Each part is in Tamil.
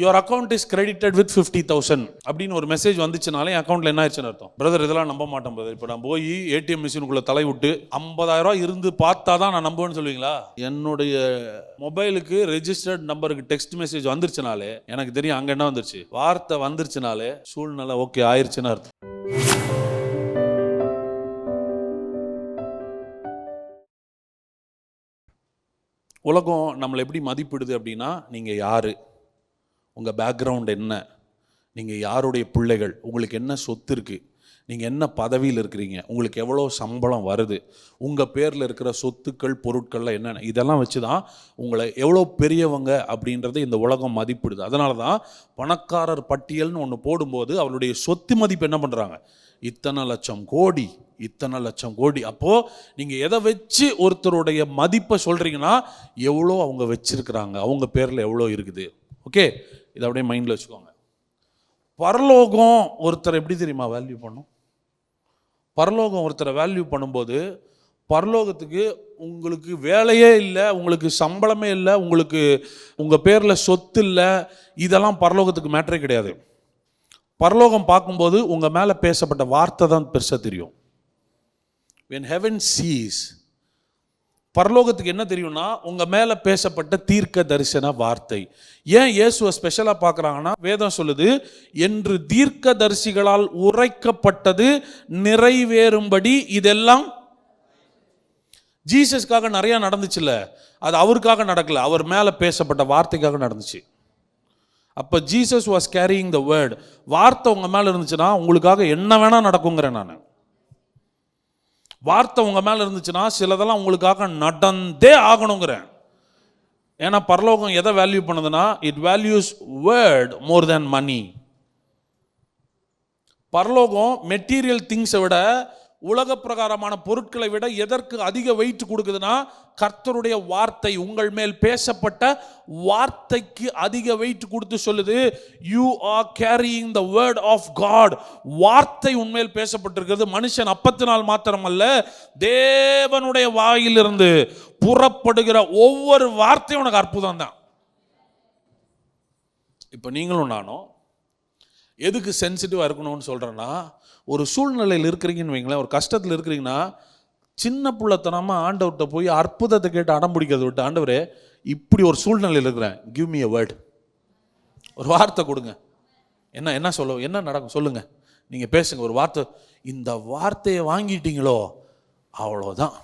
Your account is credited with 50,000 அப்படின்னு ஒரு மெசேஜ் வந்துச்சுனாலே என் அக்கௌண்ட்ல என்ன ஆயிடுச்சுன்னு அர்த்தம். பிரதர் இதெல்லாம் நம்ப மாட்டேன் பிரதர். இப்போ நான் போய் ஏடிஎம் மிஷினுக்குள்ள தலை விட்டு 50,000 இருந்து பார்த்தா தான் நான் நம்புவேன்னு சொல்லுவீங்களா? என்னுடைய மொபைலுக்கு ரெஜிஸ்டர்ட் நம்பருக்கு டெக்ஸ்ட் மெசேஜ் வந்துருச்சுனாலே எனக்கு தெரியும் அங்கே என்ன வந்துருச்சு. வார்த்தை வந்துருச்சுனாலே சூழ்நிலை ஓகே ஆயிடுச்சுன்னு அர்த்தம். உலகம் நம்மளை எப்படி மதிப்பிடுது அப்படின்னா, நீங்கள் யார், உங்கள் பேக்ரவுண்ட் என்ன, நீங்கள் யாருடைய பிள்ளைகள், உங்களுக்கு என்ன சொத்து இருக்குது, நீங்கள் என்ன பதவியில் இருக்கிறீங்க, உங்களுக்கு எவ்வளோ சம்பளம் வருது, உங்கள் பேரில் இருக்கிற சொத்துக்கள் பொருட்கள்லாம் என்னென்ன, இதெல்லாம் வச்சு தான் உங்களை எவ்வளோ பெரியவங்க அப்படின்றத இந்த உலகம் மதிப்பிடுது. அதனால தான் பணக்காரர் பட்டியல்னு ஒன்று போடும்போது அவருடைய சொத்து மதிப்பு என்ன பண்ணுறாங்க, இத்தனை லட்சம் கோடி, இத்தனை லட்சம் கோடி. அப்போது நீங்கள் எதை வச்சு ஒருத்தருடைய மதிப்பை சொல்கிறீங்கன்னா எவ்வளோ அவங்க வச்சுருக்கிறாங்க, அவங்க பேரில் எவ்வளோ இருக்குது. ஓகே, இதை அப்படியே மைண்டில் வச்சுக்கோங்க. பரலோகம் ஒருத்தரை எப்படி தெரியுமா வேல்யூ பண்ணும்? பரலோகம் ஒருத்தரை வேல்யூ பண்ணும்போது, பரலோகத்துக்கு உங்களுக்கு வேலையே இல்லை, உங்களுக்கு சம்பளமே இல்லை, உங்களுக்கு உங்கள் பேரில் சொத்து இல்லை, இதெல்லாம் பரலோகத்துக்கு மேட்டரே கிடையாது. பரலோகம் பார்க்கும்போது உங்கள் மேலே பேசப்பட்ட வார்த்தை தான் பெருசாக தெரியும். when heaven sees, பரலோகத்துக்கு என்ன தெரியும்னா உங்கள் மேலே பேசப்பட்ட தீர்க்க தரிசன வார்த்தை. ஏன் இயேசுவை ஸ்பெஷலாக பார்க்குறாங்கன்னா, வேதம் சொல்லுது, என்று தீர்க்க தரிசிகளால் உரைக்கப்பட்டது நிறைவேறும்படி இதெல்லாம். ஜீசஸ்க்காக நிறையா நடந்துச்சுல்ல, அது அவருக்காக நடக்கல, அவர் மேலே பேசப்பட்ட வார்த்தைக்காக நடந்துச்சு. அப்போ Jesus was carrying the word. வார்த்தை உங்கள் மேலே இருந்துச்சுன்னா உங்களுக்காக என்ன வேணால் நடக்குங்கிறேன் நான். வார்த்தை உங்கள் மேலே இருந்துச்சுன்னா சிலதெல்லாம் உங்களுக்காக நடந்தே ஆகணுங்கிறேன். ஏன்னா பரலோகம் எதை வேல்யூ பண்ணுதுன்னா, இட் வேல்யூஸ் வேர்ட் மோர் தேன் மணி. பரலோகம் மெட்டீரியல் திங்ஸை விட, உலக பிரகாரமான பொருட்களை விட எதற்கு அதிக வெயிட் கொடுக்குதுன்னா, கர்த்தருடைய வார்த்தை, உங்கள் மேல் பேசப்பட்ட வார்த்தைக்கு அதிக வெயிட் கொடுத்து சொல்லுது, you are carrying the word of God. வார்த்தை உண்மையில் பேசப்பட்டிருக்கிறது. மனுஷன் அப்பத்தினால் மாத்திரமல்ல, தேவனுடைய வாயிலிருந்து புறப்படுகிற ஒவ்வொரு வார்த்தையும் உனக்கு அற்புதம் தான். இப்போ நீங்களும் நானும் எதுக்கு சென்சிட்டிவாக இருக்கணும்னு சொல்கிறேன்னா, ஒரு சூழ்நிலையில் இருக்கிறீங்கன்னு வைங்களேன், ஒரு கஷ்டத்தில் இருக்கிறீங்கன்னா, சின்ன பிள்ளைத்தனமாக ஆண்டவர்கிட்ட போய் அற்புதத்தை கேட்டு அடம் பிடிக்கிறத விட்டு, ஆண்டவரே இப்படி ஒரு சூழ்நிலையில் இருக்கிறேன், கிவ் மீ a word, ஒரு வார்த்தை கொடுங்க, என்ன சொல்ல, என்ன நடக்கும் சொல்லுங்கள், நீங்கள் பேசுங்க, ஒரு வார்த்தை. இந்த வார்த்தையை வாங்கிட்டீங்களோ அவ்வளோதான்.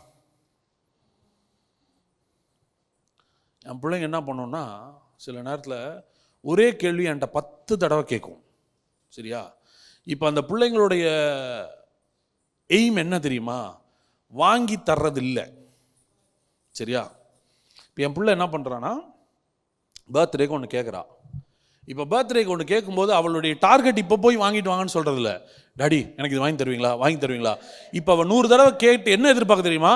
என் பிள்ளைங்க என்ன பண்ணோன்னா, சில நேரத்தில் ஒரே கேள்வி என்கிட்ட 10 தடவை கேட்கும். சரியா? இப்போ அந்த பிள்ளைங்களுடைய எய்ம் என்ன தெரியுமா, வாங்கி தர்றது இல்லை. சரியா? இப்போ என் பிள்ளை என்ன பண்ணுறான்னா, பர்த்டேக்கு ஒன்று கேட்குறா. இப்போ பர்த்டேக்கு ஒன்று கேட்கும்போது அவளுடைய டார்கெட் இப்போ போய் வாங்கிட்டு வாங்கன்னு சொல்கிறதில்ல, டாடி எனக்கு இது வாங்கி தருவீங்களா. இப்போ அவள் 100 தடவை கேட்டு என்ன எதிர்பார்க்க தெரியுமா,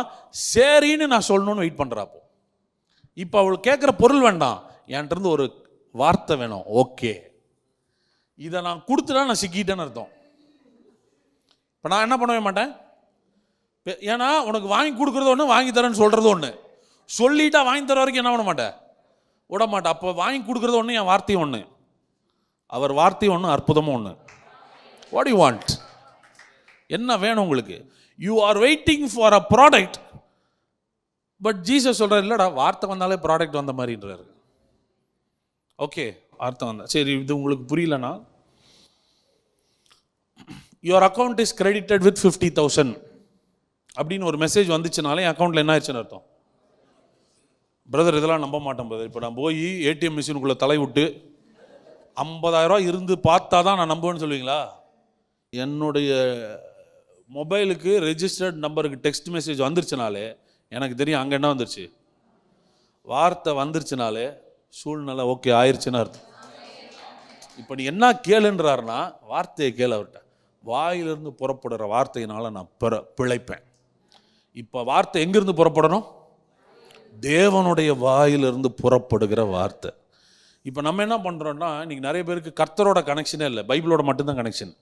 சரின்னு நான் சொல்லணும்னு வெயிட் பண்ணுறாப்போ. இப்போ அவள் கேட்குற பொருள் வேண்டாம், என்கிட்ட இருந்து ஒரு வார்த்தை வேணும். ஓகே, இதை நான் கொடுத்துட்டா நான் சிக்கிட்டேன்னு அர்த்தம். இப்போ நான் என்ன பண்ணவே மாட்டேன், ஏன்னா உனக்கு வாங்கி கொடுக்குறது ஒன்று, வாங்கி தரேன்னு சொல்கிறது ஒன்று. சொல்லிட்டா வாங்கி தர வரைக்கும் என்ன பண்ண மாட்டேன், விட மாட்டேன். அப்போ வாங்கி கொடுக்குறது ஒன்று, என் வார்த்தையும் ஒன்று, அவர் வார்த்தையும் ஒன்று, அற்புதமும் ஒன்று. வாட் யூ வாண்ட், என்ன வேணும் உங்களுக்கு? You are waiting for a product, but Jesus சொல்கிறார், இல்லைடா வார்த்தை வந்தாலே ப்ராடக்ட் வந்த மாதிரின்றாரு. ஓகே, அர்த்தம் வந்தா சரி, இது உங்களுக்கு புரியலன்னா, your account is credited with 50,000 அப்படின்னு ஒரு மெசேஜ் வந்துச்சுனாலே என் அக்கௌண்ட்டில் என்ன ஆயிடுச்சுன்னு அர்த்தம். பிரதர் இதெல்லாம் நம்ப மாட்டேன் பிரதர். இப்போ நான் போய் ஏடிஎம் மிஷினுக்குள்ளே தலை விட்டு 50,000 இருந்து பார்த்தா தான் நான் நம்புவேன்னு சொல்லுவீங்களா? என்னுடைய மொபைலுக்கு ரெஜிஸ்டர்ட் நம்பருக்கு டெக்ஸ்ட் மெசேஜ் வந்துருச்சுனாலே எனக்கு தெரியும் அங்கே என்ன வந்துருச்சு. வார்த்தை வந்துருச்சுனாலே சூழ்நிலை ஓகே ஆயிடுச்சுன்னு அர்த்தம். இப்போ நீ என்ன கேளுன்றாருன்னா, வார்த்தையை கேளு அவர்கிட்ட. வாயிலிருந்து புறப்படுற வார்த்தையினால நான் பிழைப்பேன். இப்போ வார்த்தை எங்கிருந்து புறப்படணும், தேவனுடைய வாயிலிருந்து புறப்படுகிற வார்த்தை. இப்போ நம்ம என்ன பண்ணுறோன்னா, இன்னைக்கு நிறைய பேருக்கு கர்த்தரோட கனெக்ஷனே இல்லை, பைபிளோட மட்டும்தான் கனெக்ஷன்.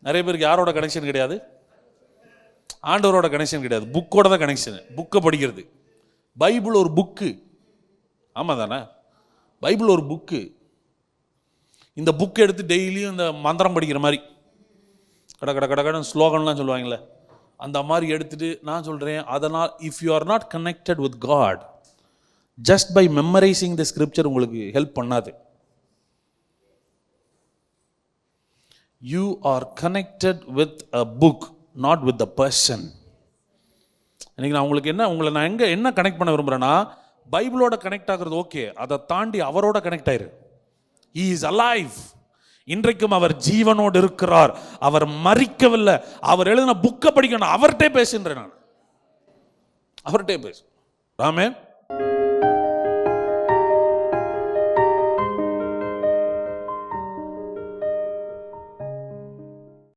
நிறைய பேருக்கு யாரோட கனெக்ஷன் கிடையாது, ஆண்டவரோட கனெக்ஷன் கிடையாது, புக்கோட தான் கனெக்ஷன். புக்கை படிக்கிறது. பைபிள் ஒரு புக்கு, ஆமாம் தானே, பைபிள் ஒரு புக்கு. இந்த புக் எடுத்து டெய்லியும் இந்த மந்திரம் படிக்கிற மாதிரி கடன்னு ஸ்லோகன்லாம் சொல்லுவாங்களே, அந்த மாதிரி எடுத்துட்டு நான் சொல்கிறேன், அதனால் if you are not connected with God, just by memorizing the scripture உங்களுக்கு ஹெல்ப் பண்ணாது. You are connected with a book, not with the person. இன்னைக்கு நான் உங்களுக்கு உங்களை நான் என்ன கனெக்ட் பண்ண விரும்புகிறேன்னா, பைபிளோட கனெக்ட் ஆகிறது ஓகே, அதை தாண்டி அவரோட கனெக்ட் ஆயிரு. He is alive. இன்றைக்கும் அவர் ஜீவனோடு இருக்கிறார், அவர் மரிக்கவில்லை. அவர் எழுதின புக்கை படிக்கணும், அவர்கிட்டே பேசுன்றேன் நான், அவர்கிட்டே பேசு. ஆமென்.